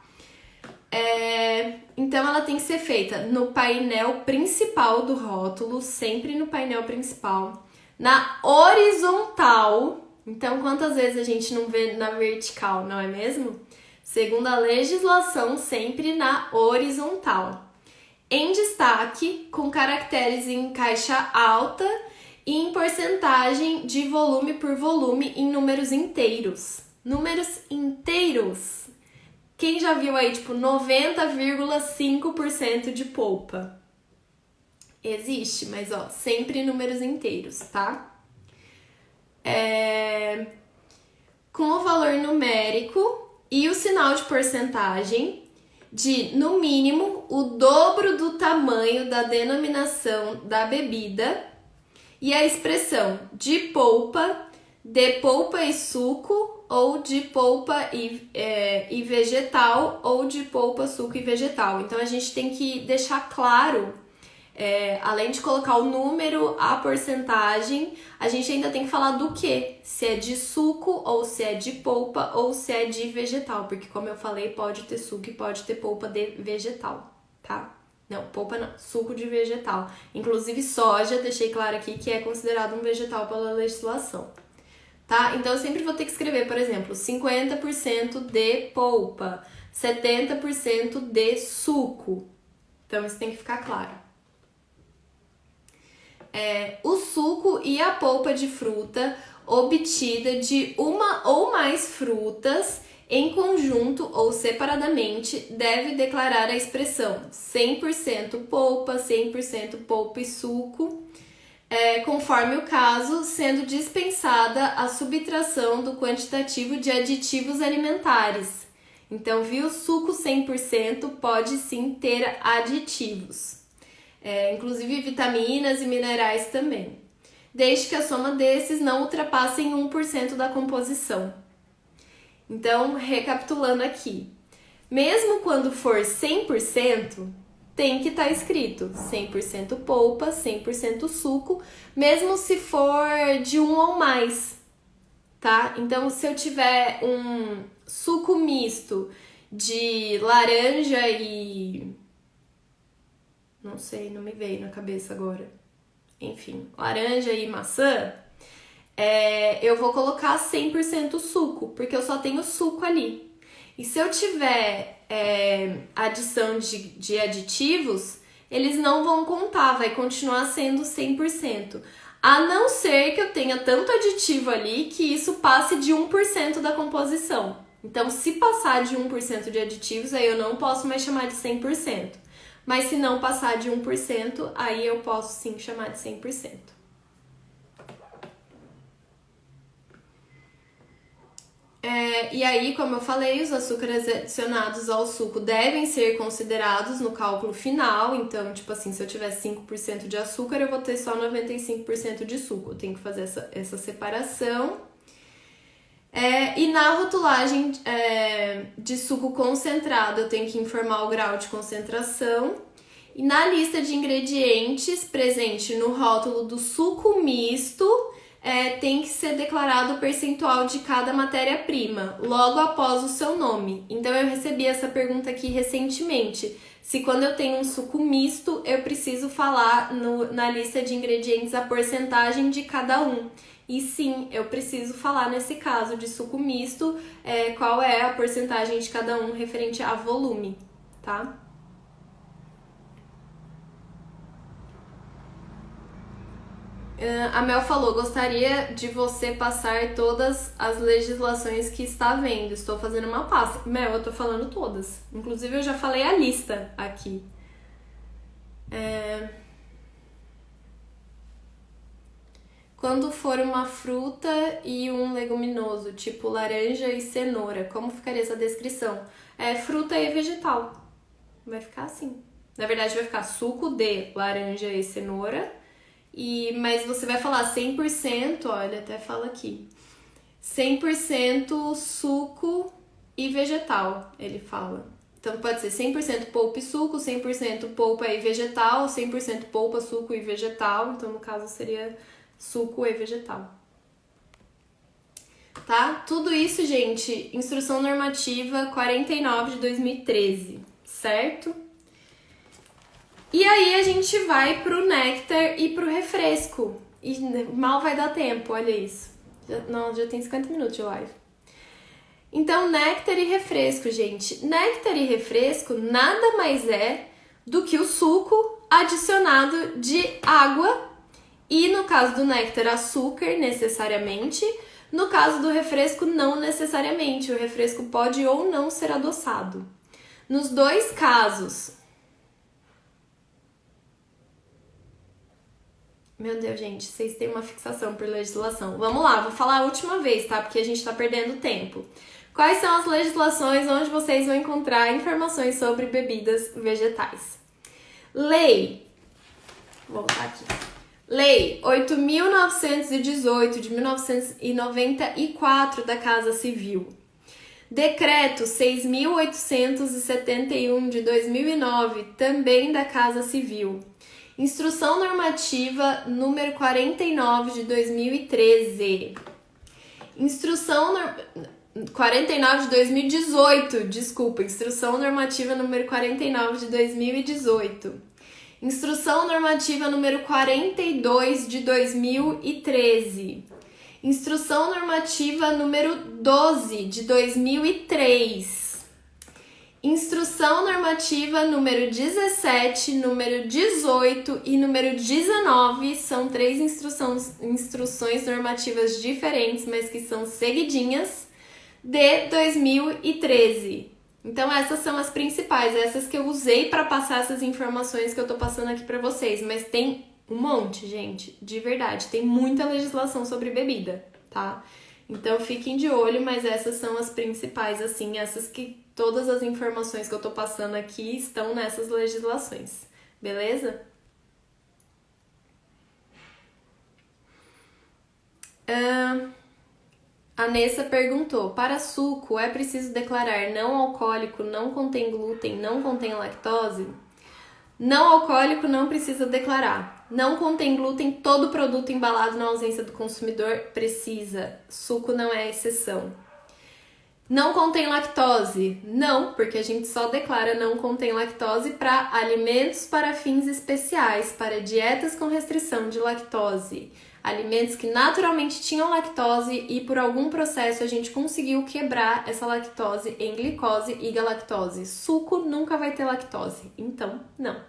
Então, ela tem que ser feita no painel principal do rótulo, sempre no painel principal. Na horizontal, então quantas vezes a gente não vê na vertical, não é mesmo? Segundo a legislação, sempre na horizontal. Em destaque, com caracteres em caixa alta e em porcentagem de volume por volume em números inteiros. Números inteiros! Quem já viu aí, tipo, 90,5% de polpa? Existe, mas, ó, sempre números inteiros, tá? Com o valor numérico e o sinal de porcentagem de, no mínimo, o dobro do tamanho da denominação da bebida e a expressão de polpa e suco, ou de polpa e vegetal, ou de polpa, suco e vegetal. Então, a gente tem que deixar claro, além de colocar o número, a porcentagem, a gente ainda tem que falar do que? Se é de suco, ou se é de polpa, ou se é de vegetal. Porque, como eu falei, pode ter suco e pode ter polpa de vegetal, tá? Não, polpa não, suco de vegetal. Inclusive, soja, deixei claro aqui que é considerado um vegetal pela legislação. Tá? Então, eu sempre vou ter que escrever, por exemplo, 50% de polpa, 70% de suco, Então isso tem que ficar claro. O suco e a polpa de fruta obtida de uma ou mais frutas em conjunto ou separadamente deve declarar a expressão 100% polpa, 100% polpa e suco, conforme o caso, sendo dispensada a subtração do quantitativo de aditivos alimentares. Então, viu? Suco 100% pode sim ter aditivos, inclusive vitaminas e minerais também, desde que a soma desses não ultrapassem 1% da composição. Então, recapitulando aqui, mesmo quando for 100%, tem que estar escrito 100% polpa, 100% suco, mesmo se for de um ou mais, tá? Então, se eu tiver um suco misto de laranja e... não sei, não me veio na cabeça agora. Enfim, laranja e maçã, eu vou colocar 100% suco, porque eu só tenho suco ali. E se eu tiver adição de aditivos, eles não vão contar, vai continuar sendo 100%. A não ser que eu tenha tanto aditivo ali que isso passe de 1% da composição. Então, se passar de 1% de aditivos, aí eu não posso mais chamar de 100%. Mas se não passar de 1%, aí eu posso sim chamar de 100%. E aí, como eu falei, os açúcares adicionados ao suco devem ser considerados no cálculo final. Então, tipo assim, se eu tiver 5% de açúcar, eu vou ter só 95% de suco. Eu tenho que fazer essa separação. E na rotulagem de suco concentrado, eu tenho que informar o grau de concentração. E na lista de ingredientes presente no rótulo do suco misto, tem que ser declarado o percentual de cada matéria-prima, logo após o seu nome. Então, eu recebi essa pergunta aqui recentemente. Se quando eu tenho um suco misto, eu preciso falar na lista de ingredientes a porcentagem de cada um. E sim, eu preciso falar nesse caso de suco misto, qual é a porcentagem de cada um referente a volume, tá? A Mel falou, gostaria de você passar todas as legislações que está vendo. Estou fazendo uma pasta. Mel, eu tô falando todas. Inclusive, eu já falei a lista aqui. Quando for uma fruta e um leguminoso, tipo laranja e cenoura, como ficaria essa descrição? Fruta e vegetal. Vai ficar assim. Na verdade, vai ficar suco de laranja e cenoura. Mas você vai falar 100%, olha, até fala aqui. 100% suco e vegetal, ele fala. Então pode ser 100% polpa e suco, 100% polpa e vegetal, 100% polpa, suco e vegetal. Então no caso seria suco e vegetal. Tá? Tudo isso, gente, Instrução Normativa 49 de 2013, certo? E aí a gente vai pro néctar e pro refresco. E mal vai dar tempo, olha isso. Já tem 50 minutos de live. Então, néctar e refresco, gente. Néctar e refresco nada mais é do que o suco adicionado de água. E no caso do néctar, açúcar necessariamente. No caso do refresco, não necessariamente. O refresco pode ou não ser adoçado. Nos dois casos... Meu Deus, gente, vocês têm uma fixação por legislação. Vamos lá, vou falar a última vez, tá? Porque a gente tá perdendo tempo. Quais são as legislações onde vocês vão encontrar informações sobre bebidas vegetais? Lei, vou voltar aqui. Lei 8.918 de 1994 da Casa Civil. Decreto 6.871 de 2009, também da Casa Civil. Instrução Normativa número 49 de 2013. Instrução 49 de 2018, desculpa. Instrução Normativa número 49 de 2018. Instrução Normativa número 42 de 2013. Instrução Normativa número 12 de 2003. Instrução normativa número 17, número 18 e número 19 são 3 instruções normativas diferentes, mas que são seguidinhas, de 2013. Então essas são as principais, essas que eu usei para passar essas informações que eu tô passando aqui para vocês, mas tem um monte, gente, de verdade, tem muita legislação sobre bebida, tá? Então fiquem de olho, mas essas são as principais, assim, essas que todas as informações que eu tô passando aqui estão nessas legislações, beleza? A Nessa perguntou, para suco é preciso declarar não alcoólico, não contém glúten, não contém lactose? Não alcoólico não precisa declarar. Não contém glúten, todo produto embalado na ausência do consumidor precisa. Suco não é exceção. Não contém lactose? Não, porque a gente só declara não contém lactose para alimentos para fins especiais, para dietas com restrição de lactose. Alimentos que naturalmente tinham lactose e por algum processo a gente conseguiu quebrar essa lactose em glicose e galactose. Suco nunca vai ter lactose, então não.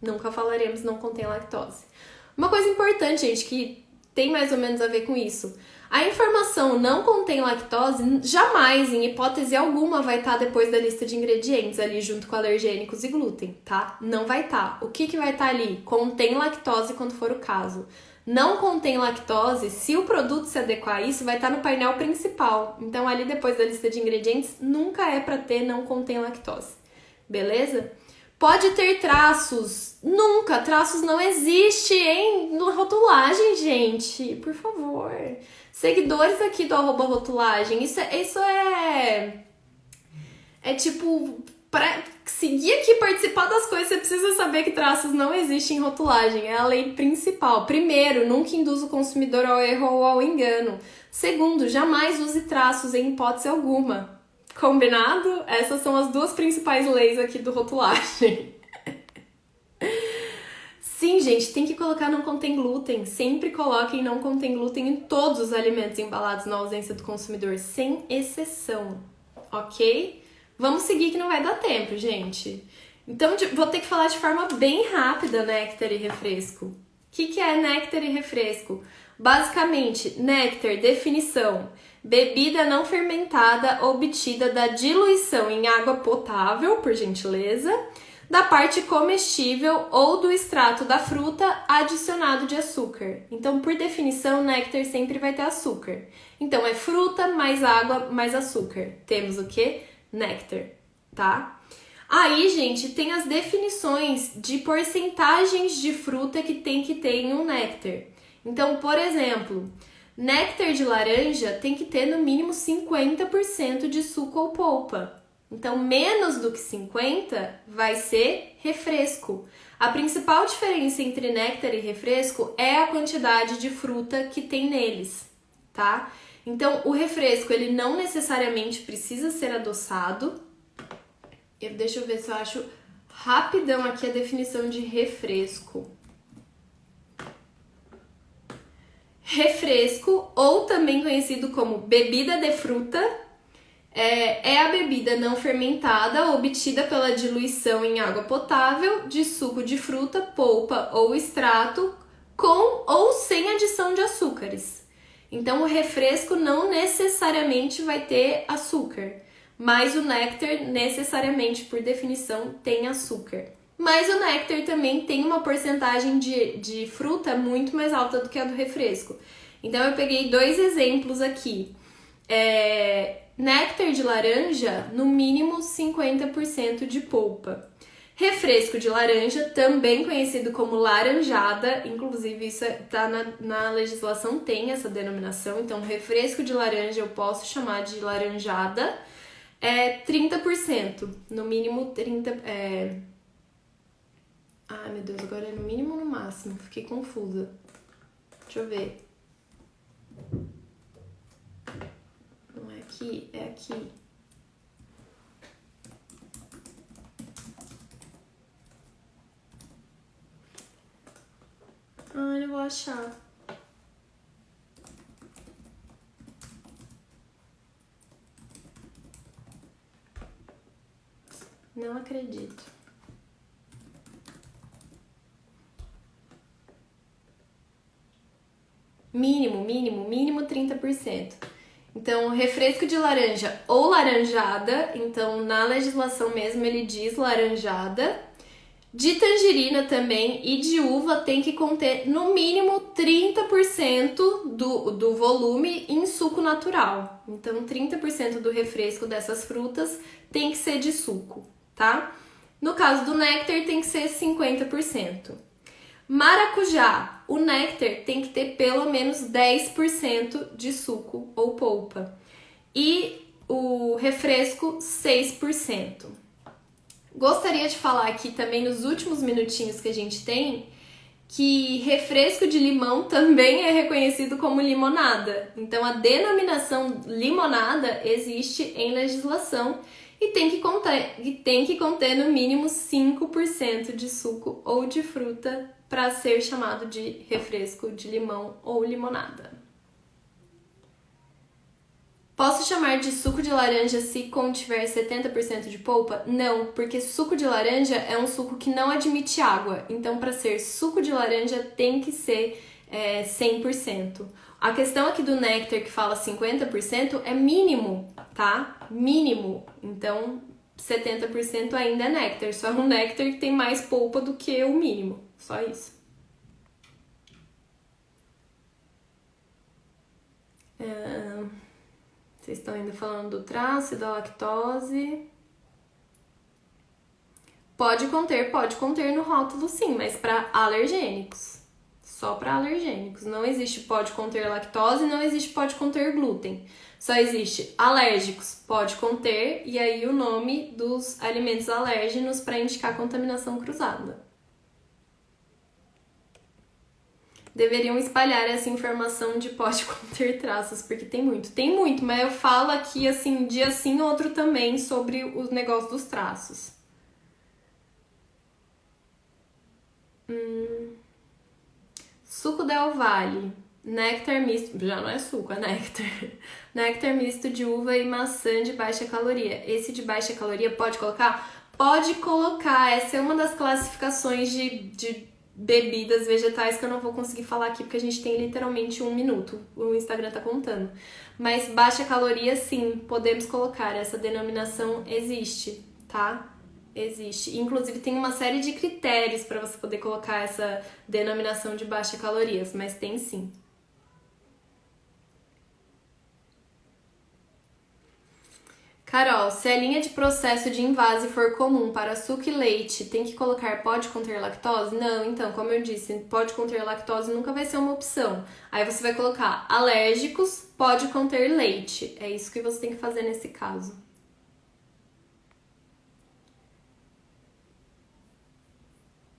Nunca falaremos não contém lactose. Uma coisa importante, gente, que tem mais ou menos a ver com isso. A informação não contém lactose jamais, em hipótese alguma, vai estar depois da lista de ingredientes ali junto com alergênicos e glúten, tá? Não vai estar. O que vai estar ali? Contém lactose quando for o caso. Não contém lactose, se o produto se adequar a isso, vai estar no painel principal. Então, ali depois da lista de ingredientes, nunca é para ter não contém lactose. Beleza? Pode ter traços. Nunca. Traços não existe em rotulagem, gente. Por favor. Seguidores aqui do @rotulagem. Isso é tipo... Para seguir aqui e participar das coisas, você precisa saber que traços não existem em rotulagem. É a lei principal. Primeiro, nunca induz o consumidor ao erro ou ao engano. Segundo, jamais use traços em hipótese alguma. Combinado? Essas são as duas principais leis aqui do rotulagem. Sim, gente, tem que colocar não contém glúten. Sempre coloquem não contém glúten em todos os alimentos embalados na ausência do consumidor, sem exceção. Ok? Vamos seguir que não vai dar tempo, gente. Então, vou ter que falar de forma bem rápida néctar e refresco. O que é néctar e refresco? Basicamente, néctar, definição, bebida não fermentada obtida da diluição em água potável, por gentileza, da parte comestível ou do extrato da fruta adicionado de açúcar. Então, por definição, néctar sempre vai ter açúcar. Então, é fruta mais água mais açúcar. Temos o quê? Néctar, tá? Aí, gente, tem as definições de porcentagens de fruta que tem que ter em um néctar. Então, por exemplo, néctar de laranja tem que ter no mínimo 50% de suco ou polpa. Então, menos do que 50% vai ser refresco. A principal diferença entre néctar e refresco é a quantidade de fruta que tem neles, tá? Então, o refresco, ele não necessariamente precisa ser adoçado. Deixa eu ver se eu acho rapidão aqui a definição de refresco. Refresco, ou também conhecido como bebida de fruta, é a bebida não fermentada obtida pela diluição em água potável de suco de fruta, polpa ou extrato com ou sem adição de açúcares. Então, o refresco não necessariamente vai ter açúcar, mas o néctar necessariamente, por definição, tem açúcar. Mas o néctar também tem uma porcentagem de fruta muito mais alta do que a do refresco. Então, eu peguei 2 exemplos aqui. Néctar de laranja, no mínimo 50% de polpa. Refresco de laranja, também conhecido como laranjada, inclusive isso tá na legislação, tem essa denominação, então refresco de laranja eu posso chamar de laranjada, 30%, no mínimo 30%. Ai meu Deus, agora é no mínimo ou no máximo? Fiquei confusa. Deixa eu ver. Não é aqui, é aqui. Ai, eu vou achar. Não acredito. Mínimo 30%. Então, refresco de laranja ou laranjada, então na legislação mesmo ele diz laranjada. De tangerina também e de uva tem que conter no mínimo 30% do volume em suco natural. Então, 30% do refresco dessas frutas tem que ser de suco, tá? No caso do néctar, tem que ser 50%. Maracujá, o néctar tem que ter pelo menos 10% de suco ou polpa. E o refresco, 6%. Gostaria de falar aqui também, nos últimos minutinhos que a gente tem, que refresco de limão também é reconhecido como limonada. Então, a denominação limonada existe em legislação e tem que conter no mínimo 5% de suco ou de fruta para ser chamado de refresco de limão ou limonada. Posso chamar de suco de laranja se contiver 70% de polpa? Não, porque suco de laranja é um suco que não admite água. Então, para ser suco de laranja, tem que ser 100%. A questão aqui do néctar, que fala 50%, é mínimo, tá? Mínimo. Então, 70% ainda é néctar. Só é um néctar que tem mais polpa do que o mínimo. Só isso. Vocês estão ainda falando do traço e da lactose. Pode conter no rótulo sim, mas para alergênicos. Só para alergênicos. Não existe pode conter lactose, não existe pode conter glúten. Só existe alérgicos, pode conter, e aí o nome dos alimentos alérgenos para indicar contaminação cruzada. Deveriam espalhar essa informação de pode conter traços, porque tem muito, mas eu falo aqui assim, dia sim, outro também, sobre o negócio dos traços. Suco Del Valle, néctar misto, já não é suco, é néctar. Néctar misto de uva e maçã de baixa caloria. Esse de baixa caloria pode colocar? Pode colocar, essa é uma das classificações de bebidas vegetais que eu não vou conseguir falar aqui porque a gente tem literalmente 1 minuto, o Instagram tá contando. Mas baixa caloria sim, podemos colocar, essa denominação existe, tá? Existe. Inclusive tem uma série de critérios para você poder colocar essa denominação de baixa calorias, mas tem sim. Carol, se a linha de processo de invase for comum para suco e leite, tem que colocar pode conter lactose? Não, então, como eu disse, pode conter lactose nunca vai ser uma opção. Aí você vai colocar alérgicos, pode conter leite. É isso que você tem que fazer nesse caso.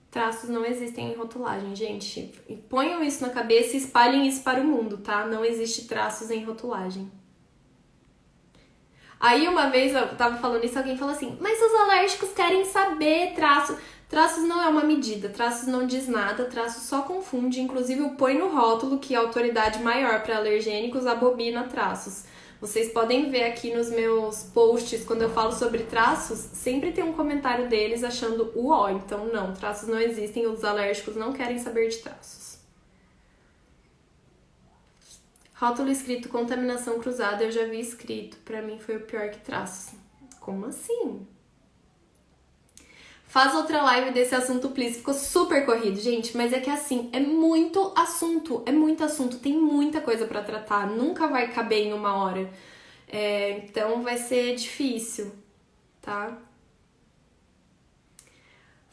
Traços não existem em rotulagem, gente. Ponham isso na cabeça e espalhem isso para o mundo, tá? Não existe traços em rotulagem. Aí uma vez eu tava falando isso, alguém falou assim, mas os alérgicos querem saber traço. Traços não é uma medida, traços não diz nada, traços só confunde. Inclusive eu ponho no rótulo que a autoridade maior para alergênicos abobina traços. Vocês podem ver aqui nos meus posts, quando eu falo sobre traços, sempre tem um comentário deles achando o ó. Então não, traços não existem, os alérgicos não querem saber de traços. Rótulo escrito contaminação cruzada, eu já vi escrito. Pra mim foi o pior que traços. Como assim? Faz outra live desse assunto, please. Ficou super corrido, gente. Mas é que assim, é muito assunto. Tem muita coisa pra tratar. Nunca vai caber em 1 hora. Então vai ser difícil, tá?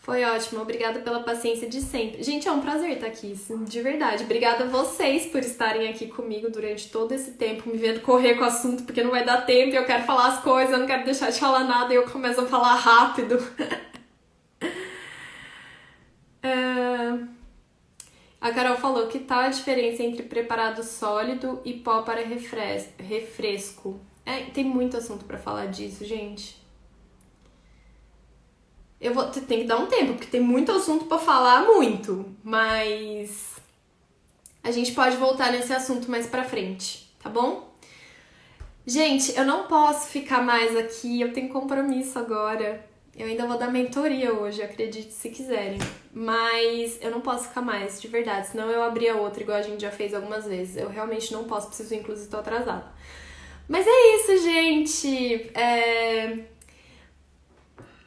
Foi ótimo, obrigada pela paciência de sempre. Gente, é um prazer estar aqui, de verdade. Obrigada a vocês por estarem aqui comigo durante todo esse tempo, me vendo correr com o assunto, porque não vai dar tempo, eu quero falar as coisas, eu não quero deixar de falar nada e eu começo a falar rápido. A Carol falou que tal a diferença entre preparado sólido e pó para refresco. Tem muito assunto pra falar disso, gente. Tem que dar um tempo, porque tem muito assunto pra falar, muito. Mas a gente pode voltar nesse assunto mais pra frente, tá bom? Gente, eu não posso ficar mais aqui, eu tenho compromisso agora. Eu ainda vou dar mentoria hoje, acredite se quiserem. Mas eu não posso ficar mais, de verdade. Senão eu abria outra, igual a gente já fez algumas vezes. Eu realmente não posso, preciso, inclusive, tô atrasada. Mas é isso, gente.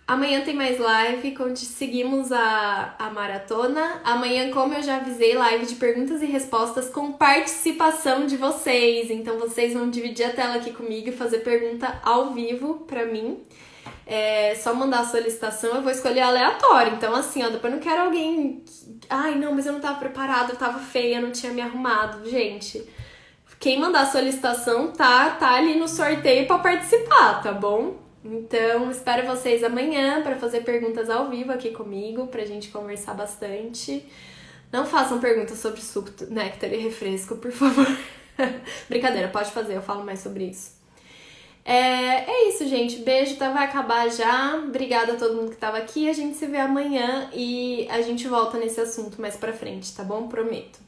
Amanhã tem mais live, seguimos a maratona. Amanhã, como eu já avisei, live de perguntas e respostas com participação de vocês. Então vocês vão dividir a tela aqui comigo e fazer pergunta ao vivo pra mim. É só mandar a solicitação, eu vou escolher aleatório. Então assim, ó, depois não quero alguém... Ai, não, mas eu não tava preparada, eu tava feia, não tinha me arrumado. Gente, quem mandar a solicitação tá ali no sorteio pra participar, tá bom? Então, espero vocês amanhã para fazer perguntas ao vivo aqui comigo, pra gente conversar bastante. Não façam perguntas sobre suco, néctar e refresco, por favor. Brincadeira, pode fazer, eu falo mais sobre isso. É isso, gente. Beijo, vai acabar já. Obrigada a todo mundo que tava aqui. A gente se vê amanhã e a gente volta nesse assunto mais pra frente, tá bom? Prometo.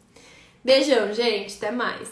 Beijão, gente. Até mais.